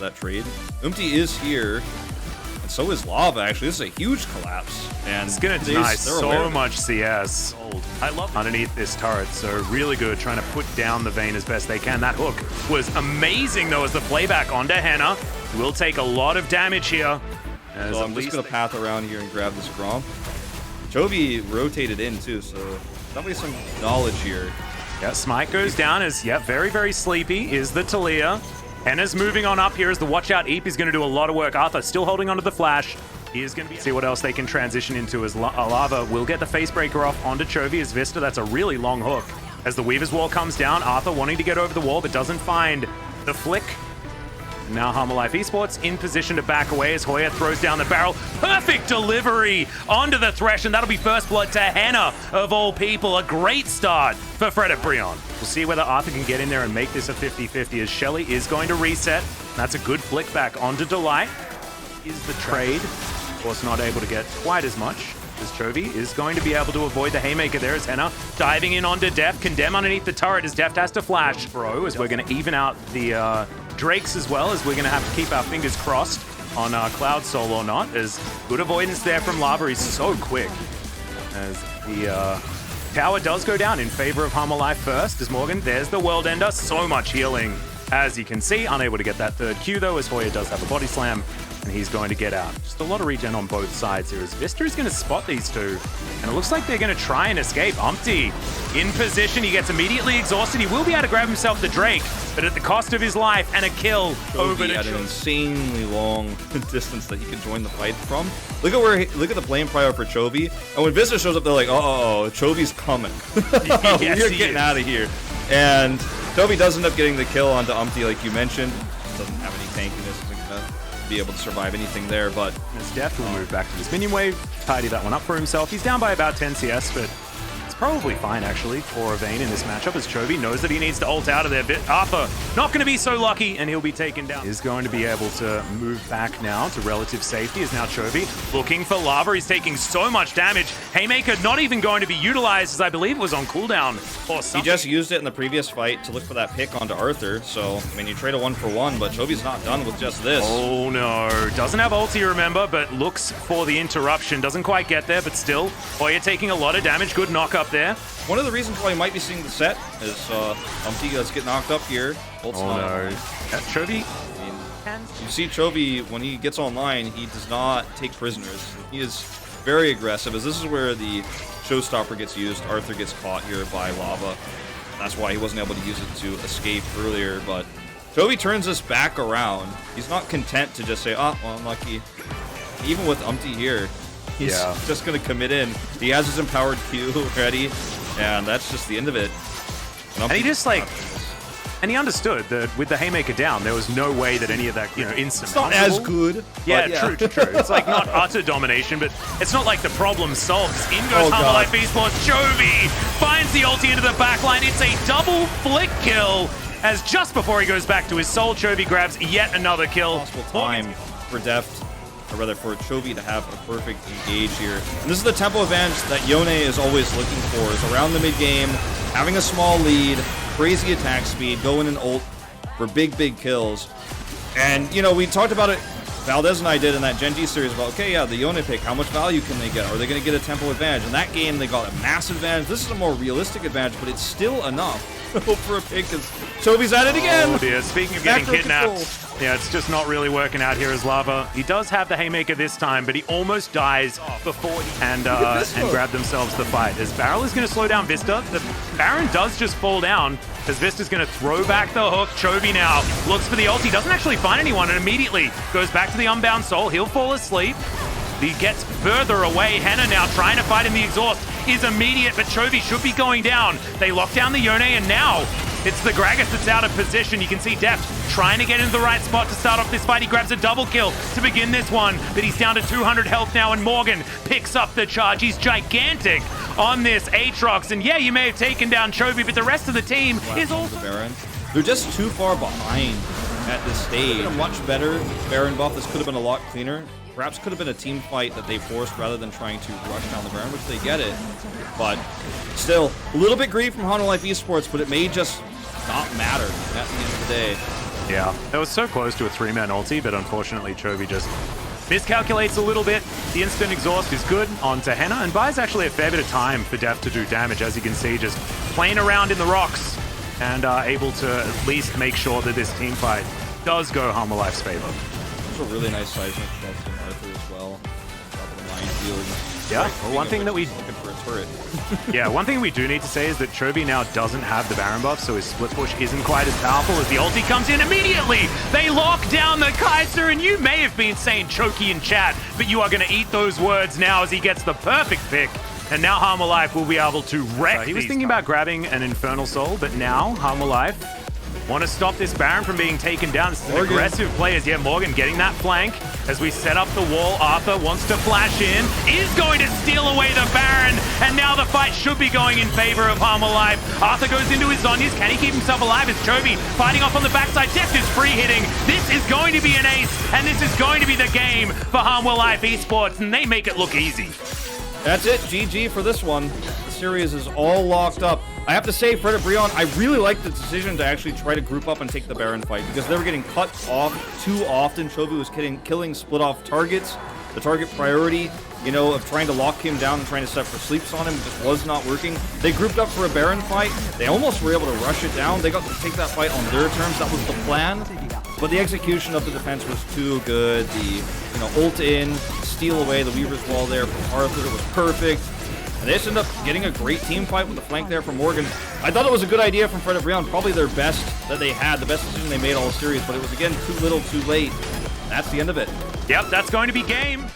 That trade. is here, and so is Lava. Actually, this is a huge collapse, and it's gonna deny so much CS. I love underneath this turret, so really good, trying to put down the Vayne as best they can. That hook was amazing, though, as the playback onto Henna. Will take a lot of damage here. So I'm just gonna path around here and grab this Gromp. Chovy rotated in too, so definitely some knowledge here. Yeah, Smite goes down as, yeah, very, very sleepy is the Talia. Henna's moving on up here as the Watch Out Eep is going to do a lot of work. Arthur still holding onto the flash. He is going to see what else they can transition into as Lava will get the face breaker off onto Chovy as Vista. That's a really long hook. As the Weaver's Wall comes down, Arthur wanting to get over the wall but doesn't find the flick. Now Harmalife Esports in position to back away as Hoya throws down the barrel. Perfect delivery onto the Thresh, and that'll be first blood to Henna of all people. A great start for Fred at Brion. We'll see whether Arthur can get in there and make this a 50-50 as Shelly is going to reset. That's a good flick back onto Delight. Is the trade. Of course, not able to get quite as much as Chovy is going to be able to avoid the Haymaker there as Henna diving in onto Deft. Condemn underneath the turret as Deft has to flash. Bro, as we're going to even out the Drakes as well, as we're going to have to keep our fingers crossed on Cloud Soul or not, as good avoidance there from Lava. He's so quick as the tower does go down in favor of Harmalife first as Morgan, there's the World Ender, so much healing as you can see, unable to get that third Q though as Hoya does have a body slam and he's going to get out. Just a lot of regen on both sides here as Vista is going to spot these two and it looks like they're going to try and escape. Umpty in position, he gets immediately exhausted, he will be able to grab himself the Drake, but at the cost of his life and a kill over at an insanely long distance that he can join the fight from. Look at the blame prior for Chovy, and when Vista shows up, they're like, "Oh, Chovy's coming. Yes, We're getting out of here." And Chovy does end up getting the kill onto Umpty, like you mentioned. Doesn't have any tankiness, isn't gonna be able to survive anything there. But as Deft will move back to his minion wave, tidy that one up for himself. He's down by about 10 CS, but probably fine, actually, for a Vayne in this matchup, as Chovy knows that he needs to ult out of there. But Arthur not going to be so lucky, and he'll be taken down. Is going to be able to move back now to relative safety, is now Chovy looking for Lava. He's taking so much damage. Haymaker not even going to be utilized, as I believe it was on cooldown or something. He just used it in the previous fight to look for that pick onto Arthur, so, I mean, you trade a 1-for-1, but Chovy's not done with just this. Oh, no. Doesn't have ulti, remember, but looks for the interruption. Doesn't quite get there, but still, Hoya taking a lot of damage. Good knock up there. One of the reasons why you might be seeing the set is Umpty does get knocked up here. Ult's no. Chovy. You see Chovy, when he gets online, he does not take prisoners. He is very aggressive, as this is where the showstopper gets used. Arthur gets caught here by Lava. That's why he wasn't able to use it to escape earlier, but Chovy turns this back around. He's not content to just say, "Oh, well, unlucky." Even with Umpty here, he's just going to commit in. He has his empowered Q ready, and that's just the end of it. And he just like, and he understood that with the Haymaker down, there was no way that any of that, instant. It's not as good. Yeah, true. It's like not utter domination, but it's not like the problem solved. In goes Harmalife Esports. Chovy finds the ulti into the backline. It's a double flick kill, as just before he goes back to his soul, Chovy grabs yet another kill. Possible time for Deft, or rather for Chovy to have a perfect engage here. And this is the tempo advantage that Yone is always looking for, is around the mid-game, having a small lead, crazy attack speed, go in and ult for big kills. And, we talked about it, Valdez and I did in that Gen G series about, okay, yeah, the Yone pick, how much value can they get? Are they going to get a tempo advantage? In that game, they got a massive advantage. This is a more realistic advantage, but it's still enough Hope for a pick because Chovy's at it again. Oh dear, speaking of getting kidnapped. Yeah, it's just not really working out here as Lava. He does have the haymaker this time, but he almost dies before he and grab themselves the fight. As Barrel is going to slow down Vista, the Baron does just fall down as Vista's going to throw back the hook. Chovy now looks for the ult. He doesn't actually find anyone and immediately goes back to the Unbound Soul. He'll fall asleep. He gets further away. Henna now trying to fight in the exhaust is immediate, but Chovy should be going down. They lock down the Yone, and now it's the Gragas that's out of position. You can see Deft trying to get into the right spot to start off this fight. He grabs a double kill to begin this one, but he's down to 200 health now, and Morgan picks up the charge. He's gigantic on this Aatrox, and yeah, you may have taken down Chovy, but the rest of the team is also... Baron. They're just too far behind at this stage. A much better Baron buff. This could have been a lot cleaner. Perhaps could have been a team fight that they forced rather than trying to rush down the Baron, which they get it. But still, a little bit greedy from Hanwha Life Esports, but it may just not matter at the end of the day. Yeah, that was so close to a 3-man ulti, but unfortunately Chovy just miscalculates a little bit. The instant exhaust is good onto Henna, and buys actually a fair bit of time for Deft to do damage, as you can see, just playing around in the rocks and able to at least make sure that this team fight does go Hanwha Life's favor. A really nice seismic shot from Arthur as well. Top of the minefield. Yeah, well, one thing that we looking for a turret. yeah, one thing we do need to say is that Chovy now doesn't have the Baron buff, so his split push isn't quite as powerful as the ulti comes in immediately. They lock down the Kaiser, and you may have been saying Choky in chat, but you are going to eat those words now as he gets the perfect pick. And now Hanwha Life will be able to wreck. He was thinking about grabbing an Infernal Soul, but now Hanwha Life want to stop this Baron from being taken down. This is an aggressive players. Yeah, Morgan getting that flank as we set up the wall. Arthur wants to flash in, is going to steal away the Baron, and now the fight should be going in favor of Hanwha Life. Arthur goes into his Zhonya's. Can he keep himself alive? As Chovy fighting off on the backside. Deft is free hitting. This is going to be an ace, and this is going to be the game for Hanwha Life Esports, and they make it look easy. That's it. GG for this one. The series is all locked up. I have to say, Fred Brion, I really like the decision to actually try to group up and take the Baron fight because they were getting cut off too often. Chovy was killing split-off targets. The target priority, you know, of trying to lock him down and trying to set for sleeps on him just was not working. They grouped up for a Baron fight. They almost were able to rush it down. They got to take that fight on their terms. That was the plan. But the execution of the defense was too good. The, ult in, steal away the Weaver's Wall there from Arthur was perfect. And they just ended up getting a great team fight with the flank there from Morgan. I thought it was a good idea from Fred Brion, probably their best that they had, the best decision they made all series, but it was, again, too little, too late. That's the end of it. Yep, that's going to be game.